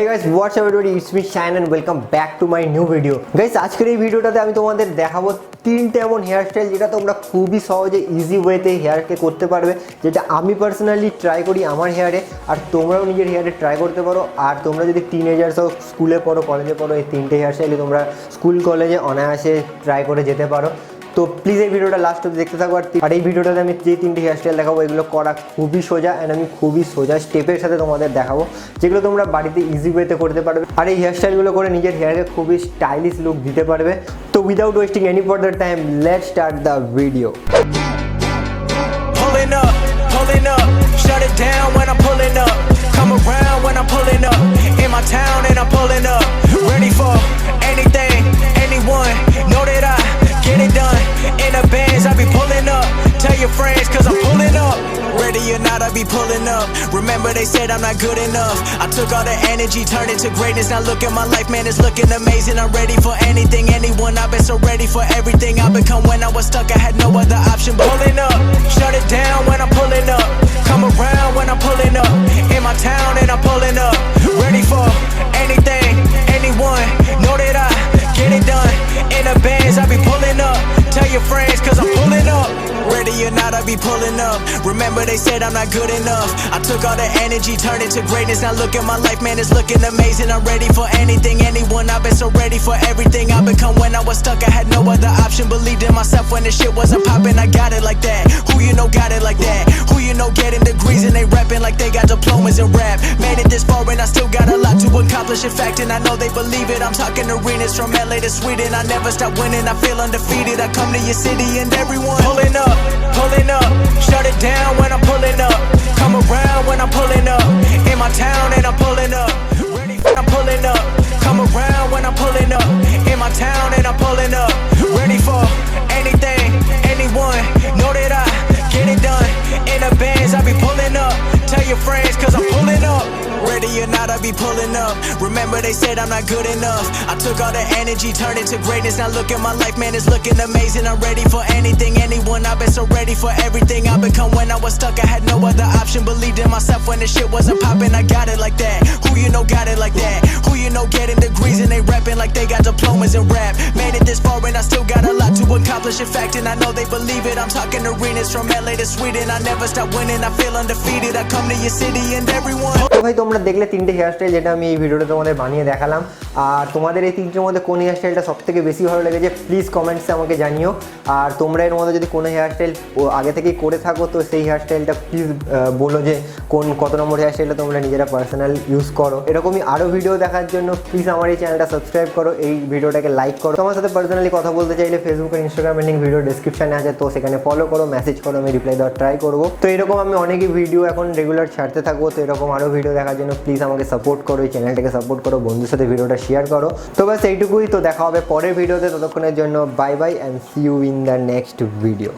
Hey guys, what's up everybody? It's me Sayan and welcome back to my new video. Guys, আজকের এই ভিডিওটাতে আমি তোমাদের দেখাবো তিনটে এমন হেয়ার স্টাইল যেটা তোমরা খুবই সহজে ইজি ওয়েতে হেয়ারকে করতে পারবে, যেটা আমি পার্সোনালি ট্রাই করি আমার হেয়ারে, আর তোমরাও নিজের হেয়ারে ট্রাই করতে পারো। আর তোমরা যদি টিনেজার্স হোক, স্কুলে পড়ো, কলেজে পড়ো, এই তিনটে হেয়ার স্টাইলে তোমরা স্কুল কলেজে অনায়াসে ট্রাই করে যেতে পারো। তো প্লিজ এই ভিডিওটা লাস্ট অবধি দেখতে থাকো। আর এই ভিডিওটাতে আমি যে তিনটে হেয়ার স্টাইল দেখাবো এগুলো করা খুবই সোজা, অ্যান্ড আমি খুবই সোজা স্টেপের সাথে তোমাদের দেখাবো, যেগুলো তোমরা বাড়িতে ইজি ওয়েতে করতে পারবে। আর এই হেয়ার স্টাইলগুলো করে নিজের হেয়ারকে খুবই স্টাইলিশ লুক দিতে পারবে। তো without wasting any further time, let's start the video. Pulling up, shut it down when I'm pulling up. Come around when I'm pulling up. In my town and I'm pulling up. Ready for anything, anyone. Know that I get it done. In the bands, I be pulling up. Tell your friends, cause I'm pulling up. Ready or not, I be pulling up. Remember they said I'm not good enough. I took all the energy, turned it to greatness. Now look at my life, man, it's looking amazing. I'm ready for anything, anyone. I've been so ready for everything I become. When I was stuck, I had no other option but pulling up. Shut it down when I'm pulling up. Come around when I'm pulling up. In my town and I'm pulling up. Ready for anything, anyone. Know that I get it done. In the bands, I be pulling up. Tell your friends, cause I'm pulling up. Ready or not, I be pulling up. Remember they said I'm not good enough. I took all the energy, turned it to greatness. Now look at my life, man, it's looking amazing. I'm ready for anything, anyone. I've been so ready for everything I become. When I was stuck, I had no other option. Believed in myself when the shit wasn't popping. I got it like that. Who you know got it like that? Who you know getting degrees and they rapping like they got diplomas in rap. Made it this far and I still got a lot to accomplish. In fact, and I know they believe it. I'm talking arenas from LA to Sweden. I never stop winning, I feel undefeated. I come to your city and everyone pulling up. Pulling up, shut it down when I'm pulling up. Come around when I'm pulling up. In my town and I'm pulling up. Ready when I'm pulling up. Come around when I'm pulling up. In my town and I'm pulling up. Ready for anything, anyone. Know that I get it done. In the bands, I be pulling up. Tell your friends, cause I'm pulling up. Ready or not, I be pulling up. Remember they said I'm not good enough. I took all the energy, turned it to greatness. Now look at my life, man, it's looking amazing. I'm ready for anything, anyone. I've been so ready for everything I become. When I was stuck, I had no other option. Believed in myself when the shit wasn't popping. I got it like that. Who you know got it like that? Who you know getting degrees and they rapping like they got diplomas in rap. Made it this far and I still got a lot to accomplish. In fact, and I know they believe it. I'm talking arenas from LA to Sweden. I never stop winning, I feel undefeated. I come to your city and everyone. তো ভাই, তোমরা দেখলে তিনটে hair style যেটা আমি এই ভিডিওটা তোমাদের বানিয়ে দেখালাম। আর তোমাদের এই তিনটের মধ্যে কোন হেয়ার স্টাইলটা সবথেকে বেশি ভালো লেগেছে প্লিজ কমেন্টসে আমাকে জানিও। আর তোমরা এর মধ্যে যদি কোনো হেয়ার স্টাইল আগে থেকেই করে থাকো তো সেই হেয়ার স্টাইলটা প্লিজ বলো যে কত নম্বর হেয়ার স্টাইলটা তোমরা নিজেরা পার্সোনাল ইউজ করো। এরকমই আরও ভিডিও দেখার জন্য প্লিজ আমার এই চ্যানেলটা সাবস্ক্রাইব করো, এই ভিডিওটাকে লাইক করো। তোমার সাথে পার্সোনালি কথা বলতে চাইলে ফেসবুক আর ইনস্টাগ্রামের লিঙ্ক ভিডিও ডিসক্রিপশানে আছে, তো সেখানে ফলো করো, মেসেজ করো, আমি রিপ্লাই দেওয়ার ট্রাই করবো। তো এরকম আমি অনেকই ভিডিও এখন রেগুলার ছাড়তে থাকবো। তো এরকম আরও ভিডিও দেখার জন্য প্লিজ আমাকে সাপোর্ট করো, এই চ্যানেলটাকে সাপোর্ট করো, বন্ধুর সাথে ভিডিওটা শেয়ার করো। তো বাস এইটুকুই। তো দেখা হবে পরের ভিডিওতে, ততক্ষণের জন্য bye bye and see you in the next video.